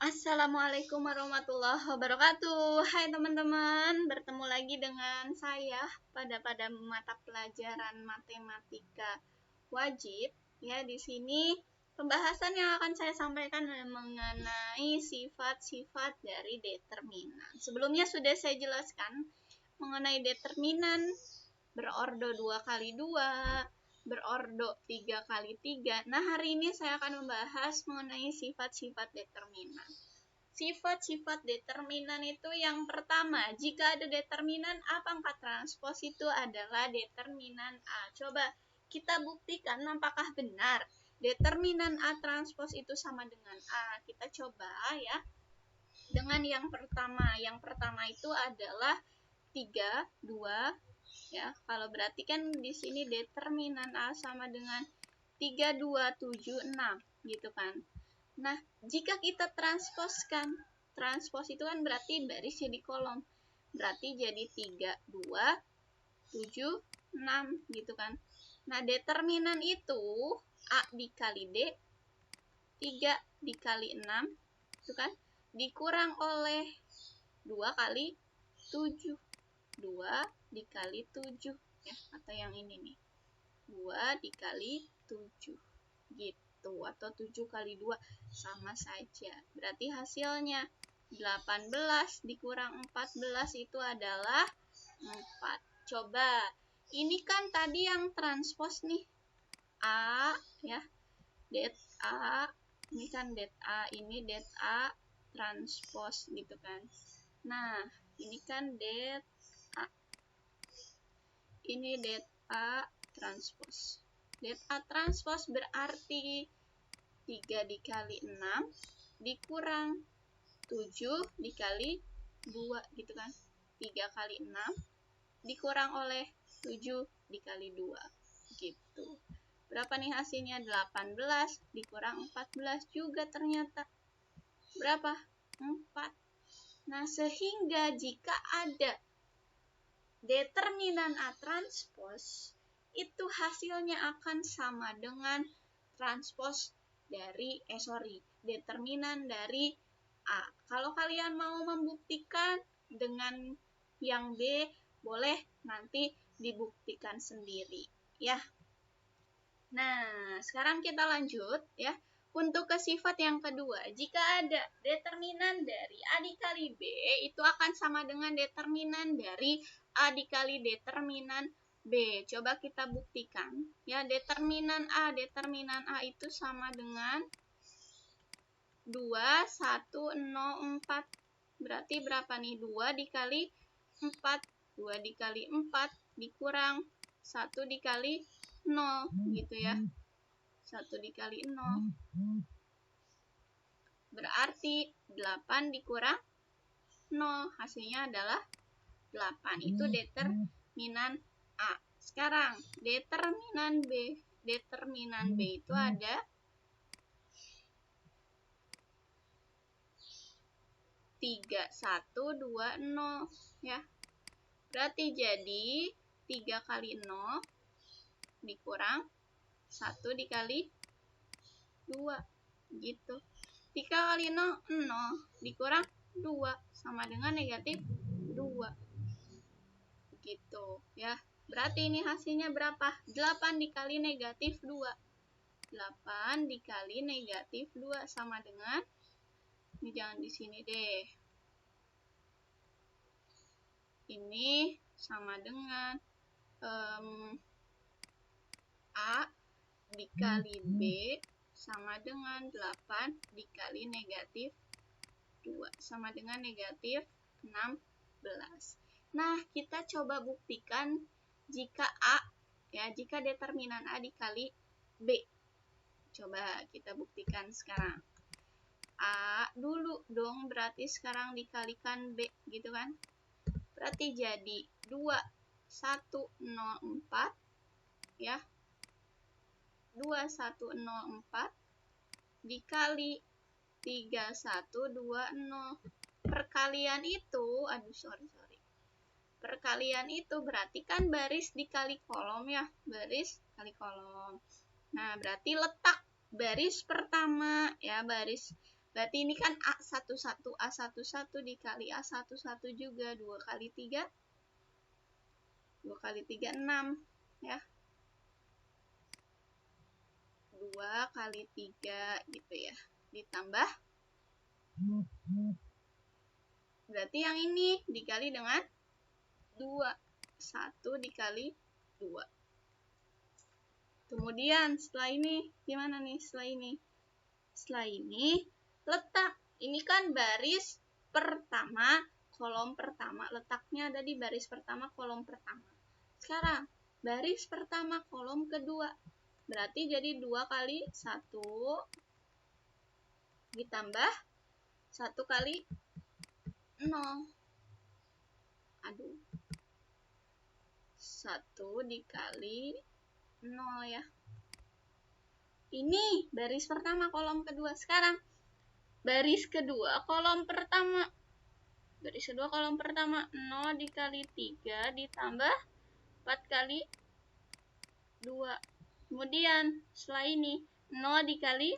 Assalamualaikum warahmatullahi wabarakatuh. Hai teman-teman, bertemu lagi dengan saya pada mata pelajaran matematika wajib. Ya, di sini pembahasan yang akan saya sampaikan mengenai sifat-sifat dari determinan. Sebelumnya sudah saya jelaskan mengenai determinan berordo 2x2, berordo 3x3. Nah, hari ini saya akan membahas mengenai sifat-sifat determinan. Sifat-sifat determinan itu yang pertama, jika ada determinan A pangkat transpos itu adalah determinan A. Coba kita buktikan apakah benar determinan A transpos itu sama dengan A. Kita coba ya. Dengan yang pertama. Yang pertama itu adalah 3, 2, ya. Kalau berarti kan di sini determinan A sama dengan 3, 2, 7, 6 gitu kan. Nah, jika kita transposkan, transpos itu kan berarti barisnya di kolom. Berarti jadi 3, 2, 7, 6 gitu kan. Nah, determinan itu A dikali D, 3 dikali 6 itu kan, dikurang oleh 2 kali 7. 2 dikali 7 ya, atau yang ini nih. 2 dikali 7 gitu, atau 7 kali 2 sama saja. Berarti hasilnya 18 dikurang 14 itu adalah 4. Coba, ini kan tadi yang transpos nih. A ya. Det A, ini kan det A, ini det A transpos gitu kan. Nah, ini kan det A. Ini det A transpos. Det A transpos berarti 3 dikali 6 dikurang 7 dikali 2 gitu kan. 3 kali 6 dikurang oleh 7 dikali 2 gitu. Berapa nih hasilnya? 18 dikurang 14 juga ternyata. Berapa? 4. Nah, sehingga jika ada determinan A transpos, itu hasilnya akan sama dengan transpos dari, determinan dari A. Kalau kalian mau membuktikan dengan yang B, boleh nanti dibuktikan sendiri, ya. Nah, sekarang kita lanjut, ya. Untuk ke sifat yang kedua, jika ada determinan dari A dikali B, itu akan sama dengan determinan dari A dikali determinan B. Coba kita buktikan. Ya, determinan A itu sama dengan 2, 1, 0, 4. Berarti berapa nih? 2 dikali 4. 2 dikali 4 dikurang 1 dikali 0 gitu ya. 1 dikali 0. Berarti 8 dikurang 0. Hasilnya adalah 8. Itu determinan A. Sekarang determinan B. Determinan B itu ada 3, 1, 2, 0 ya. Berarti jadi 3 kali 0 dikurang 1 dikali 2 gitu. 3 kali 0, 0 dikurang 2 sama dengan negatif 2 gitu ya. Berarti ini hasilnya berapa? 8 dikali negatif 2. 8 dikali negatif 2 sama dengan, ini jangan di sini deh. Ini sama dengan A dikali B sama dengan 8 dikali negatif 2 sama dengan negatif 16. Nah, kita coba buktikan jika A, ya, jika determinan A dikali B. Coba kita buktikan sekarang. A dulu dong, berarti sekarang dikalikan B gitu kan. Berarti jadi 2, 1, 0, 4 ya. 2, 1, 0, 4 dikali 3, 1, 2, 0. Perkalian itu, perkalian itu berarti kan baris dikali kolom ya. Baris kali kolom. Nah, berarti letak baris pertama ya, baris Berarti ini kan A11, A11 dikali A11 juga, 2 kali 3, 2 kali 3, 6, ya. 2 kali 3 gitu ya. Ditambah, berarti yang ini dikali dengan 2. 1 dikali 2. Kemudian setelah ini, gimana nih setelah ini? Setelah ini, letak. Ini kan baris pertama, kolom pertama. Letaknya ada di baris pertama, kolom pertama. Sekarang, baris pertama, kolom kedua. Berarti jadi 2 kali 1 ditambah 1 kali 0. Aduh. 1 dikali 0 ya. Ini baris pertama, kolom kedua. Sekarang, baris kedua, kolom pertama. Baris kedua, kolom pertama. 0 dikali 3 ditambah 4 kali 2. Kemudian, setelah ini, 0 dikali,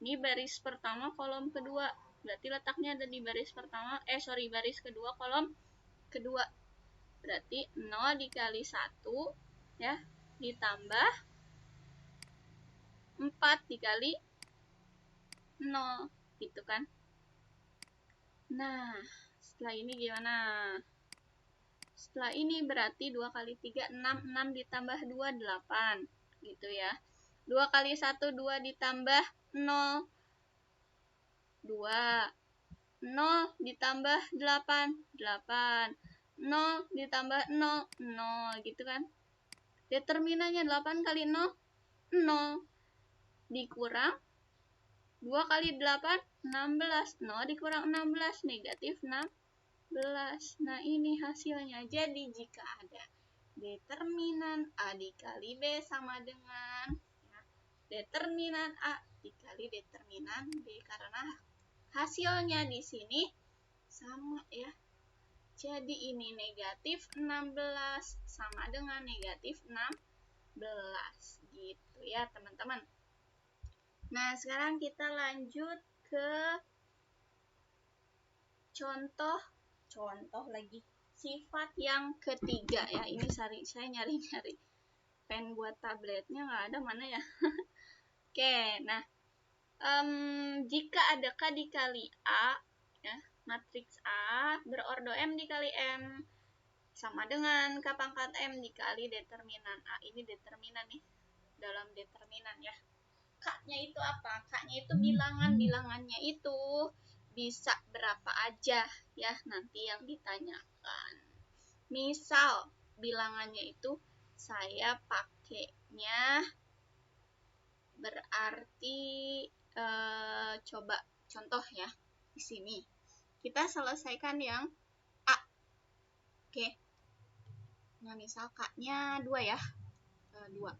ini baris pertama, kolom kedua. Berarti letaknya ada di baris pertama, baris kedua, kolom kedua. Berarti 0 dikali 1, ya, ditambah 4 dikali 0, gitu kan. Nah, setelah ini gimana? Setelah ini berarti 2 kali 3, 6, 6 ditambah 2, 8, gitu ya. 2 kali 1, 2 ditambah 0, 2. 0 ditambah 8, 8. 0 ditambah 0, 0, gitu kan. Determinannya 8 kali 0, 0. Dikurang 2 kali 8, 16. 0 dikurang 16, negatif 16. Nah, ini hasilnya. Jadi, jika ada determinan A dikali B sama dengan determinan A dikali determinan B. Karena hasilnya di sini sama ya. Jadi, ini negatif 16 sama dengan negatif 16. Gitu ya, teman-teman. Nah, sekarang kita lanjut ke contoh lagi. Sifat yang ketiga ya. Ini saya nyari-nyari pen buat tabletnya nggak ada, mana ya. Oke, nah. Jika ada K dikali A, ya, matriks A berordo M dikali M sama dengan K pangkat M dikali determinan A. Ini determinan nih, dalam determinan ya. K-nya itu apa? K-nya itu bilangannya itu bisa berapa aja ya, nanti yang ditanyakan. Misal bilangannya itu saya pakainya berarti coba contoh ya di sini. Kita selesaikan yang A. Oke. Nah, misal K-nya 2 ya. 2.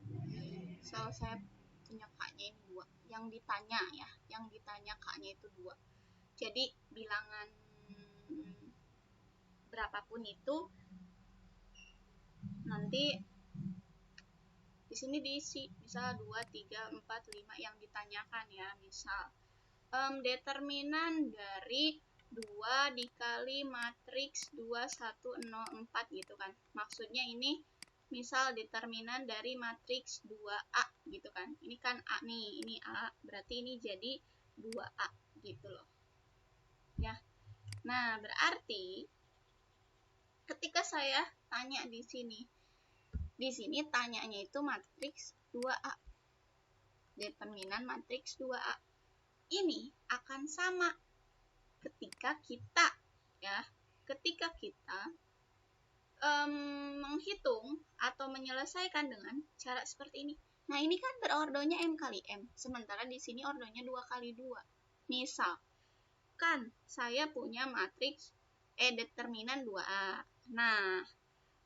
Misal saya punya K-nya ini 2. Yang ditanya ya, yang ditanya K-nya itu 2. Jadi bilangan berapapun itu nanti di sini diisi, misal 2, 3, 4, 5 yang ditanyakan ya. Misal determinan dari 2 dikali matriks 2, 1, 0, 4 gitu kan. Maksudnya ini misal determinan dari matriks 2A gitu kan. Ini kan A nih, ini A, berarti ini jadi 2A gitu loh. Ya. Nah, berarti ketika saya tanya di sini tanyanya itu matriks 2A. Determinan matriks 2A. Ini akan sama ketika kita menghitung atau menyelesaikan dengan cara seperti ini. Nah, ini kan berordonya M kali M, sementara di sini ordonya 2 kali 2. Misal, kan saya punya matriks determinan 2A. Nah,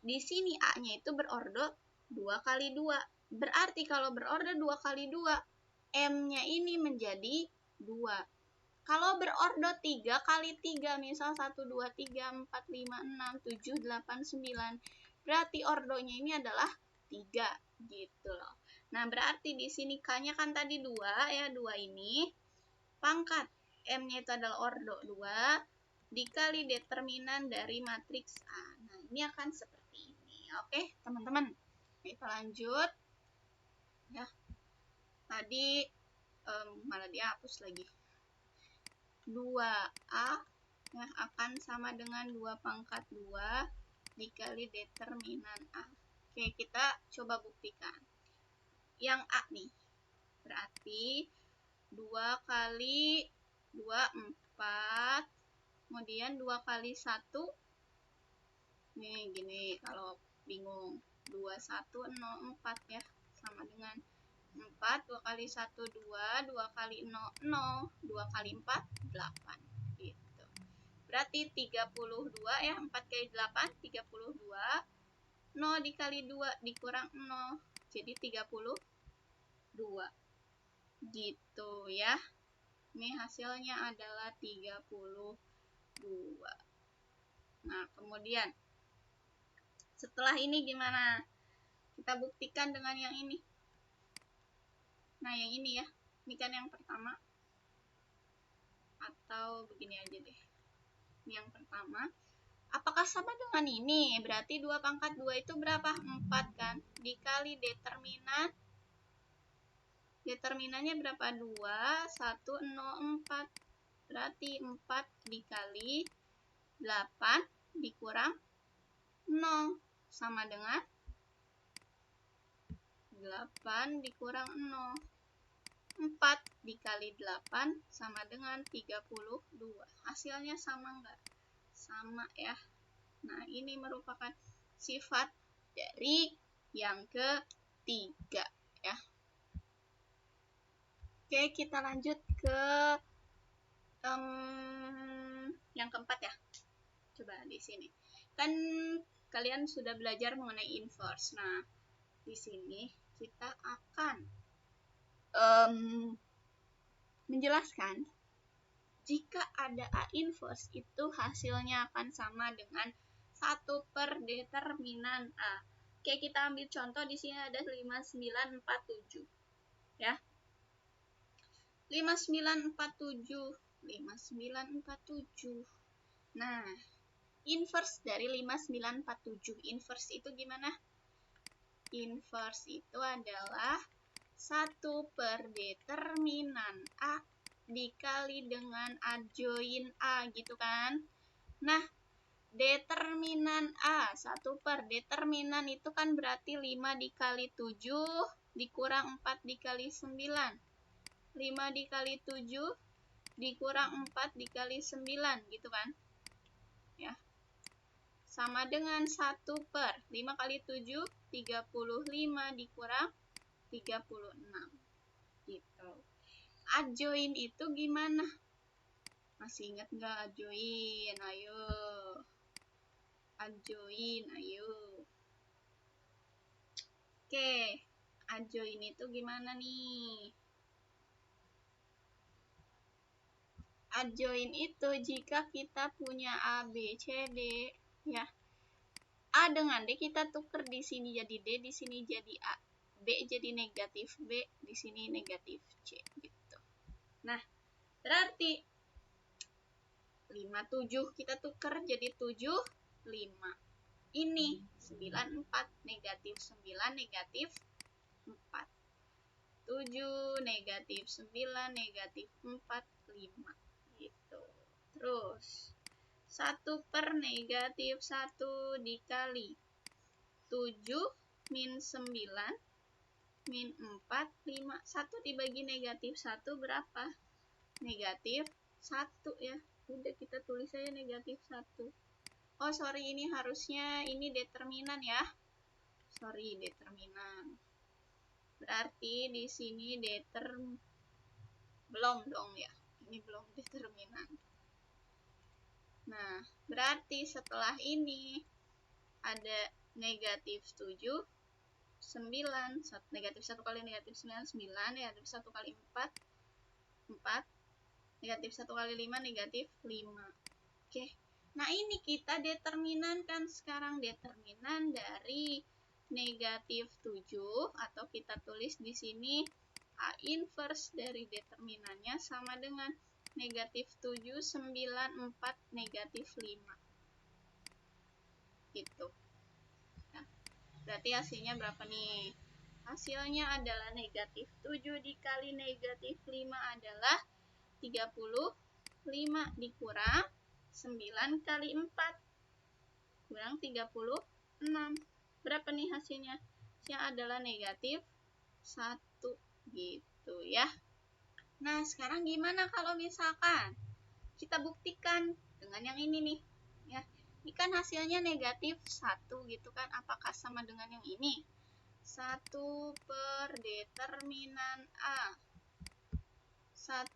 di sini A-nya itu berordo 2 kali 2. Berarti kalau berordo 2 kali 2, M-nya ini menjadi 2. Kalau berordo 3 kali 3, misal 1, 2, 3, 4, 5, 6, 7, 8, 9. Berarti ordonya ini adalah 3 gitu loh. Nah, berarti di sini K-nya kan tadi 2 ya, 2 ini pangkat M-nya itu adalah ordo 2, dikali determinan dari matriks A. Nah, ini akan seperti ini. Oke, teman-teman. Kita lanjut. Ya. Tadi malah dihapus lagi. 2A ya, akan sama dengan 2 pangkat 2 dikali determinan A. Oke, kita coba buktikan. Yang A nih, berarti 2 kali 2, 4. Kemudian 2 kali 1. Nih, gini, kalau bingung. 2, 1, 0, 4 ya. Sama dengan 4, 2 kali 1, 2, 2 kali 0, 0, 2 kali 4, 8. Gitu. Berarti 32 ya, 4 kali 8, 32. 0 dikali 2 dikurang 0, jadi 32. Gitu ya. Ini hasilnya adalah 32. Nah, kemudian setelah ini gimana? Kita buktikan dengan yang ini. Nah, yang ini ya. Ini kan yang pertama. Atau begini aja deh. Ini yang pertama. Apakah sama dengan ini? Berarti 2 pangkat 2 itu berapa? 4 kan? Dikali determinan. Determinannya berapa? 2, 1, 0, 4. Berarti 4 dikali 8 dikurang 0. Sama dengan 8 dikurang 0. 4 dikali 8 sama dengan 32. Hasilnya sama enggak? Sama ya. Nah, ini merupakan sifat dari yang ketiga ya. Oke, kita lanjut ke yang keempat ya. Coba di sini. Kan kalian sudah belajar mengenai inverse. Nah, di sini kita akan menjelaskan jika ada A inverse itu hasilnya akan sama dengan 1 per determinan A. Oke, kita ambil contoh di sini ada 5947. Ya. 5947. 5947. Nah, inverse dari 5947. Inverse itu gimana? Inverse itu adalah 1 per determinan A dikali dengan adjoin A, gitu kan? Nah, determinan A, 1 per determinan itu kan berarti 5 dikali 7 dikurang 4 dikali 9. 5 dikali 7 dikurang 4 dikali 9, gitu kan? Ya. Sama dengan 1 per 5 kali 7, 35 dikurang 36. Gitu. Adjoin itu gimana? Masih ingat nggak adjoin? Ayo. Adjoin, ayo. Oke, adjoin itu gimana nih? Adjoin itu jika kita punya A, B, C, D, ya. A dengan D kita tuker di sini jadi D, di sini jadi A. B jadi negatif B, di sini negatif C, gitu. Nah, berarti 57 kita tuker jadi 75. Ini 94 negatif 9 negatif 4. 7 negatif 9 negatif 4, 5. Gitu. Terus 1 per negatif 1 dikali 7 min 9 min 4, 5. 1 dibagi negatif 1 berapa? Negatif 1 ya. Udah kita tulis aja negatif 1. Oh, sorry, ini harusnya ini determinan ya. Sorry, determinan. Berarti di sini belum dong ya. Ini belum determinan. Nah, berarti setelah ini ada negatif 7, 9, negatif 1 kali negatif 9, 9, negatif 1 kali 4, 4, negatif 1 kali 5, negatif 5. Oke, nah ini kita determinan kan sekarang, determinan dari negatif 7, atau kita tulis di sini A inverse dari determinannya sama dengan negatif 7, 9, 4, negatif 5. Gitu. Nah, berarti hasilnya berapa nih? Hasilnya adalah negatif 7 dikali negatif 5 adalah 35 dikurang 9 kali 4 kurang 36. Berapa nih hasilnya? Hasilnya adalah negatif 1 gitu ya. Nah, sekarang gimana kalau misalkan kita buktikan dengan yang ini nih? Ya, ini kan hasilnya negatif 1 gitu kan. Apakah sama dengan yang ini? 1 per determinan A. 1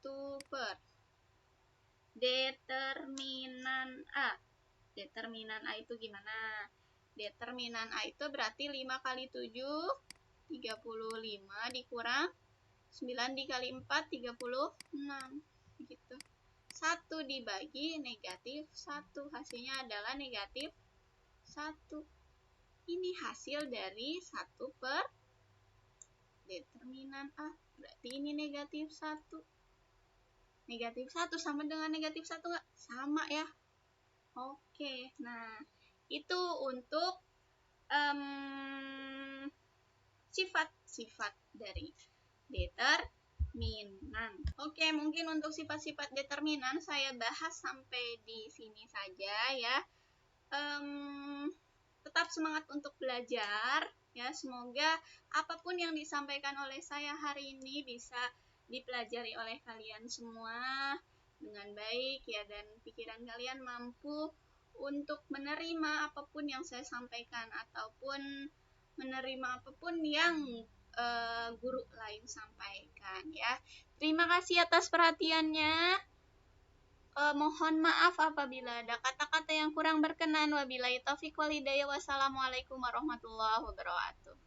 per determinan A. Determinan A itu gimana? Determinan A itu berarti 5 kali 7, 35 dikurang 9 dikali 4, 36. Gitu. 1 dibagi negatif 1. Hasilnya adalah negatif 1. Ini hasil dari 1 per determinan A. Berarti ini negatif 1. Negatif 1 sama dengan negatif 1 nggak? Sama ya. Oke, nah itu untuk sifat-sifat dari determinan. Oke, mungkin untuk sifat-sifat determinan saya bahas sampai di sini saja ya. Tetap semangat untuk belajar ya. Semoga apapun yang disampaikan oleh saya hari ini bisa dipelajari oleh kalian semua dengan baik ya, dan pikiran kalian mampu untuk menerima apapun yang saya sampaikan ataupun menerima apapun yang guru lain sampaikan ya. Terima kasih atas perhatiannya. Mohon maaf apabila ada kata-kata yang kurang berkenan. Wabillahi taufiq wal hidayah. Wassalamualaikum warahmatullahi wabarakatuh.